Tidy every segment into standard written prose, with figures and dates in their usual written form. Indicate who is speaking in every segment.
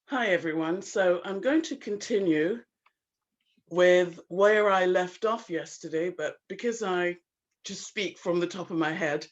Speaker 1: Hi, everyone. So I'm going to continue with where I left off yesterday, but because I just speak from the top of my head,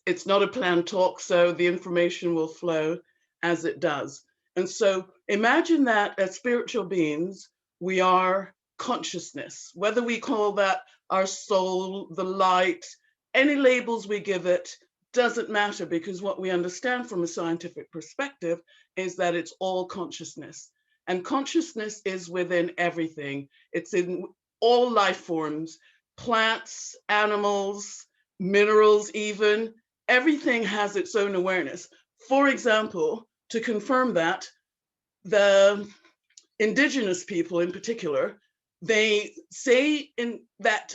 Speaker 1: it's not a planned talk, so the information will flow as it does. And so imagine that as spiritual beings, we are consciousness, whether we call that our soul, the light, any labels we give it, doesn't matter because what we understand from a scientific perspective is that it's all consciousness. And consciousness is within everything. It's in all life forms, plants, animals, minerals, even everything has its own awareness. For example, to confirm that, the indigenous people in particular, they say in that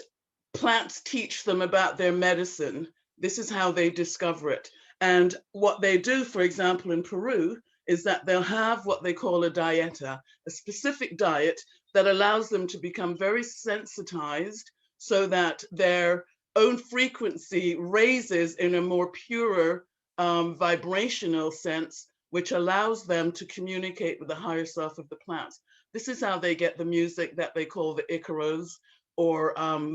Speaker 1: plants teach them about their medicine. This is how they discover it. And what they do, for example, in Peru, is that they'll have what they call a dieta, a specific diet that allows them to become very sensitized so that their own frequency raises in a more purer vibrational sense, which allows them to communicate with the higher self of the plants. This is how they get the music that they call the Icaros, or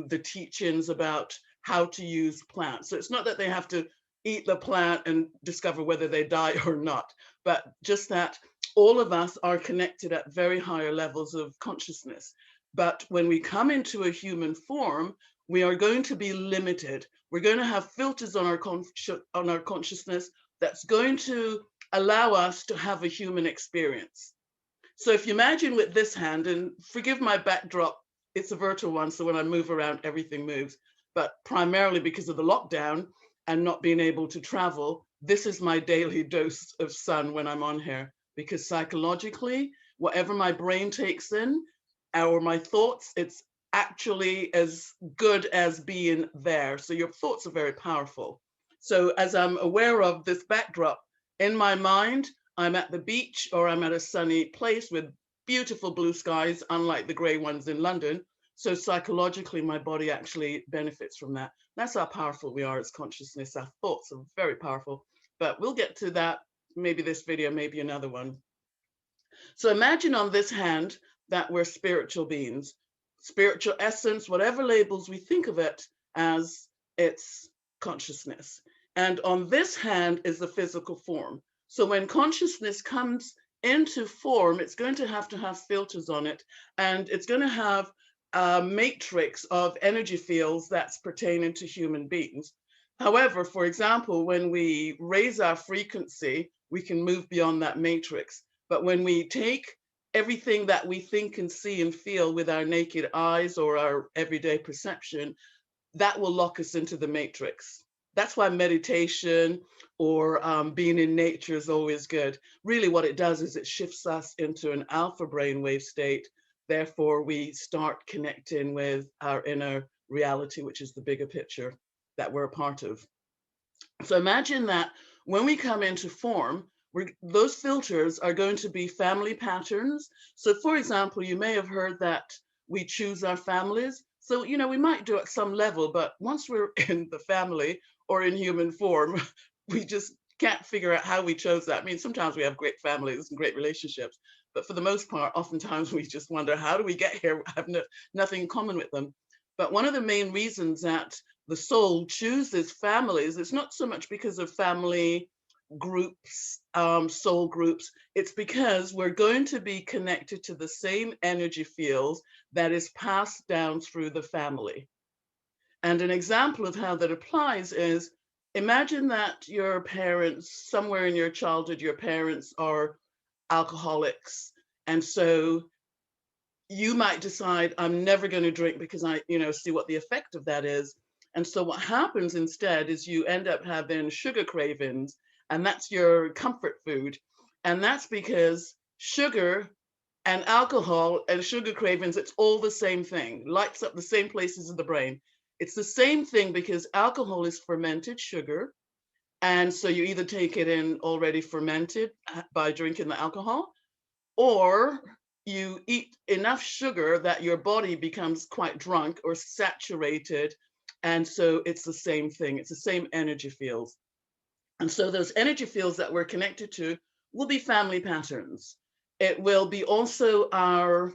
Speaker 1: the teachings about how to use plants. So it's not that they have to eat the plant and discover whether they die or not, but just that all of us are connected at very higher levels of consciousness. But when we come into a human form, we are going to be limited. We're going to have filters on our consciousness that's going to allow us to have a human experience. So if you imagine with this hand, and forgive my backdrop, it's a virtual one, so when I move around, everything moves. But primarily because of the lockdown and not being able to travel, this is my daily dose of sun when I'm on here. Because psychologically, whatever my brain takes in, or my thoughts, it's actually as good as being there. So your thoughts are very powerful. So as I'm aware of this backdrop in my mind, I'm at the beach or I'm at a sunny place with beautiful blue skies, unlike the gray ones in London. So psychologically, my body actually benefits from that. That's how powerful we are as consciousness. Our thoughts are very powerful, but we'll get to that, maybe this video, maybe another one. So imagine on this hand that we're spiritual beings, spiritual essence, whatever labels we think of it as, it's consciousness. And on this hand is the physical form. So when consciousness comes into form, it's going to have filters on it, and it's going to have a matrix of energy fields that's pertaining to human beings. However, for example, when we raise our frequency, we can move beyond that matrix. But when we take everything that we think and see and feel with our naked eyes or our everyday perception, that will lock us into the matrix. That's why meditation or being in nature is always good. Really, what it does is it shifts us into an alpha brainwave state. Therefore, we start connecting with our inner reality, which is the bigger picture that we're a part of. So imagine that when we come into form, those filters are going to be family patterns. So for example, you may have heard that we choose our families. So, you know, we might do at some level, but once we're in the family or in human form, we just can't figure out how we chose that. I mean, sometimes we have great families and great relationships, but for the most part, oftentimes we just wonder, how do we get here? I have nothing in common with them. But one of the main reasons that the soul chooses families, it's not so much because of family groups, soul groups, it's because we're going to be connected to the same energy fields that is passed down through the family. And an example of how that applies is, imagine that your parents, somewhere in your childhood, your parents are alcoholics. And so you might decide, I'm never going to drink because I, see what the effect of that is. And so what happens instead is you end up having sugar cravings, and that's your comfort food. And that's because sugar and alcohol and sugar cravings, it's all the same thing, lights up the same places in the brain. It's the same thing because alcohol is fermented sugar. And so you either take it in already fermented by drinking the alcohol, or you eat enough sugar that your body becomes quite drunk or saturated. And so it's the same thing. It's the same energy fields. And so those energy fields that we're connected to will be family patterns. It will be also our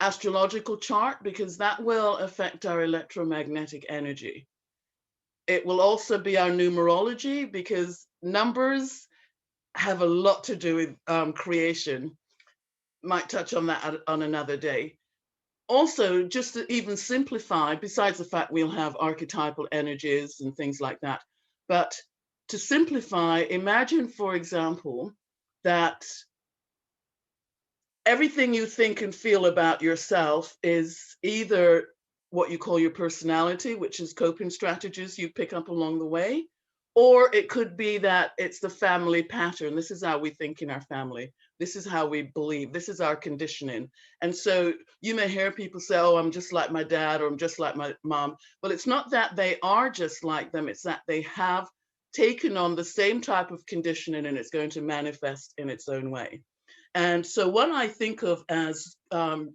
Speaker 1: astrological chart, because that will affect our electromagnetic energy. It will also be our numerology, because numbers have a lot to do with creation. Might touch on that on another day. Also, just to even simplify, besides the fact we'll have archetypal energies and things like that, but to simplify, imagine, for example, that everything you think and feel about yourself is either what you call your personality, which is coping strategies you pick up along the way, or it could be that it's the family pattern. This is how we think in our family. This is how we believe. This is our conditioning. And so you may hear people say, oh, I'm just like my dad, or I'm just like my mom. Well, it's not that they are just like them. It's that they have taken on the same type of conditioning, and it's going to manifest in its own way. And so what I think of as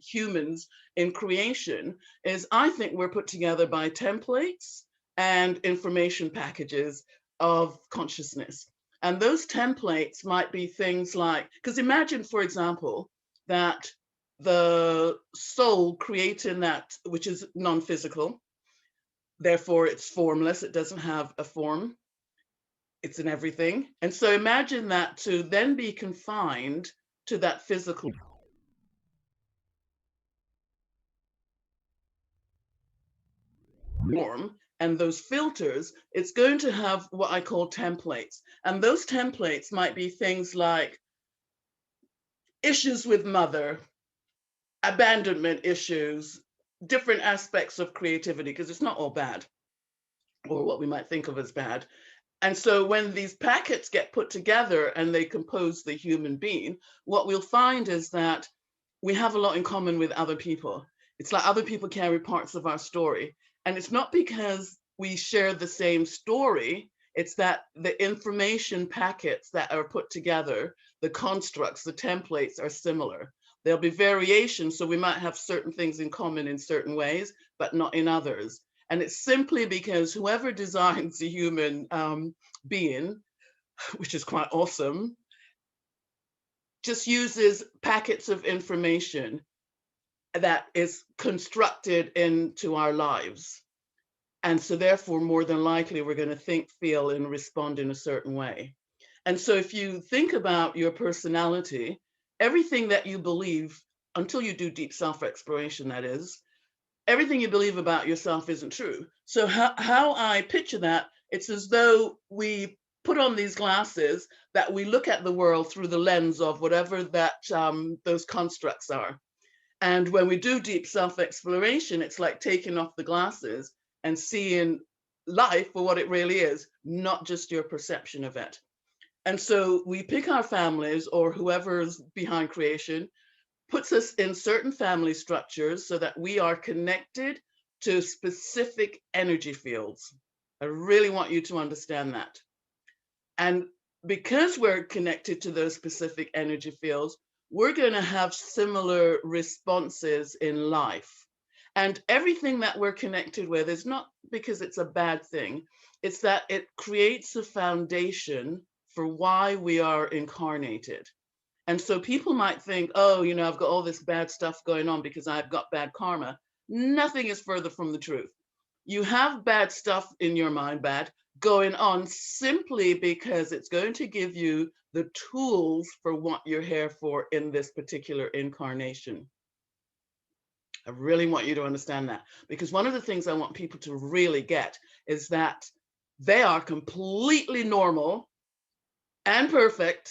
Speaker 1: humans in creation is, I think we're put together by templates and information packages of consciousness. And those templates might be things like, because imagine, for example, that the soul creating that, which is non-physical, therefore it's formless, it doesn't have a form, it's in everything. And so imagine that to then be confined to that physical form and those filters, it's going to have what I call templates. And those templates might be things like issues with mother, abandonment issues, different aspects of creativity, because it's not all bad, or what we might think of as bad. And so when these packets get put together and they compose the human being, what we'll find is that we have a lot in common with other people. It's like other people carry parts of our story. And it's not because we share the same story, it's that the information packets that are put together, the constructs, the templates are similar. There'll be variations, so we might have certain things in common in certain ways, but not in others. And it's simply because whoever designs the human being, which is quite awesome, just uses packets of information that is constructed into our lives. And so therefore, more than likely, we're going to think, feel, and respond in a certain way. And so if you think about your personality, everything that you believe, until you do deep self-exploration, that is, everything you believe about yourself isn't true. So how I picture that, it's as though we put on these glasses that we look at the world through the lens of whatever that those constructs are. And when we do deep self-exploration, it's like taking off the glasses and seeing life for what it really is, not just your perception of it. And so we pick our families, or whoever's behind creation puts us in certain family structures so that we are connected to specific energy fields. I really want you to understand that. And because we're connected to those specific energy fields, we're going to have similar responses in life. And everything that we're connected with is not because it's a bad thing, it's that it creates a foundation for why we are incarnated. And so people might think, oh, you know, I've got all this bad stuff going on because I've got bad karma. Nothing is further from the truth. You have bad stuff in your mind, bad, going on simply because it's going to give you the tools for what you're here for in this particular incarnation. I really want you to understand that, because one of the things I want people to really get is that they are completely normal and perfect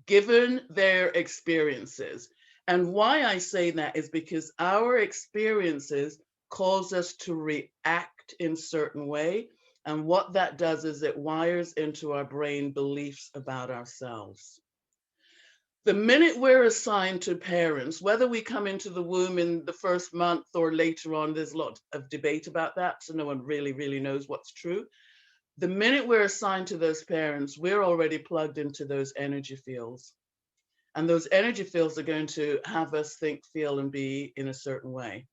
Speaker 1: given their experiences. And why I say that is because our experiences cause us to react in certain way. And what that does is it wires into our brain beliefs about ourselves. The minute we're assigned to parents, whether we come into the womb in the first month or later on, there's a lot of debate about that, so no one really knows what's true. The minute we're assigned to those parents, we're already plugged into those energy fields. And those energy fields are going to have us think, feel, and be in a certain way.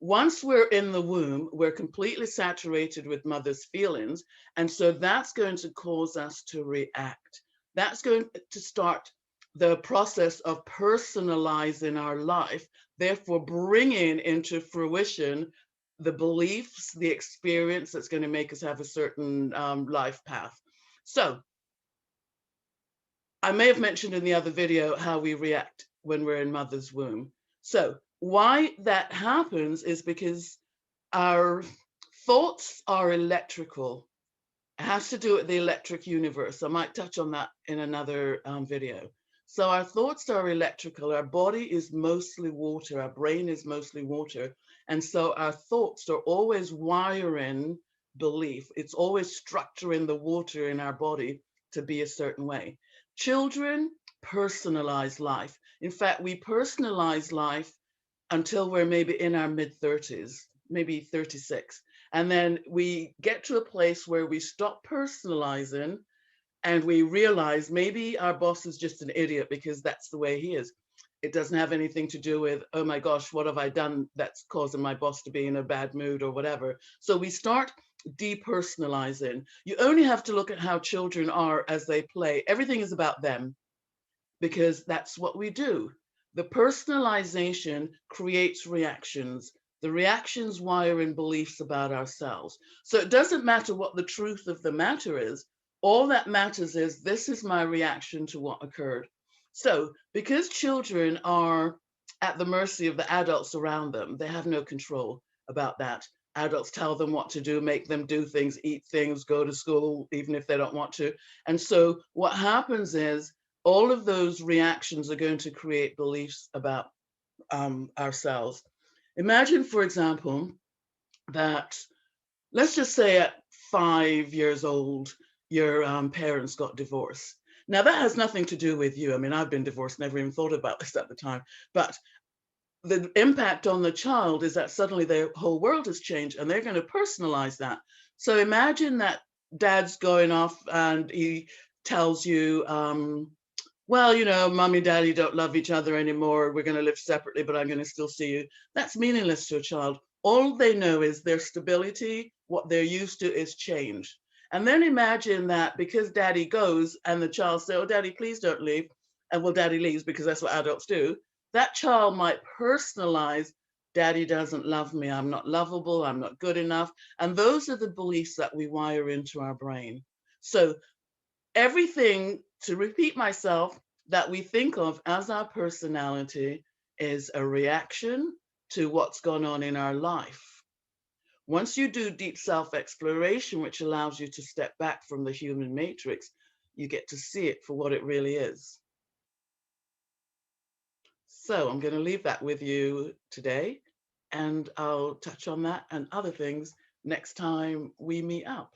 Speaker 1: Once we're in the womb, we're completely saturated with mother's feelings. And so that's going to cause us to react. That's going to start the process of personalizing our life, therefore bringing into fruition the beliefs, the experience that's going to make us have a certain life path. So I may have mentioned in the other video how we react when we're in mother's womb. So why that happens is because our thoughts are electrical. It has to do with the electric universe. I might touch on that in another video. So our thoughts are electrical. Our body is mostly water. Our brain is mostly water. And so our thoughts are always wiring belief. It's always structuring the water in our body to be a certain way. Children personalize life. In fact, we personalize life until we're maybe in our mid-30s, maybe 36. And then we get to a place where we stop personalizing and we realize maybe our boss is just an idiot because that's the way he is. It doesn't have anything to do with, oh my gosh, what have I done that's causing my boss to be in a bad mood or whatever. So we start depersonalizing. You only have to look at how children are as they play. Everything is about them, because that's what we do. The personalization creates reactions. The reactions wire in beliefs about ourselves. So it doesn't matter what the truth of the matter is. All that matters is this is my reaction to what occurred. So because children are at the mercy of the adults around them, they have no control about that. Adults tell them what to do, make them do things, eat things, go to school, even if they don't want to. And so what happens is all of those reactions are going to create beliefs about ourselves. Imagine, for example, that let's just say at 5 years old, your parents got divorced. Now, that has nothing to do with you. I mean, I've been divorced, never even thought about this at the time. But the impact on the child is that suddenly their whole world has changed and they're going to personalize that. So imagine that dad's going off and he tells you, well, you know, mommy, daddy don't love each other anymore. We're going to live separately, but I'm going to still see you. That's meaningless to a child. All they know is their stability. What they're used to is change. And then imagine that because daddy goes and the child says, oh, daddy, please don't leave. And well, daddy leaves because that's what adults do. That child might personalize, daddy doesn't love me. I'm not lovable. I'm not good enough. And those are the beliefs that we wire into our brain. So everything, to repeat myself, that we think of as our personality is a reaction to what's gone on in our life. Once you do deep self-exploration, which allows you to step back from the human matrix, you get to see it for what it really is. So I'm going to leave that with you today, and I'll touch on that and other things next time we meet up.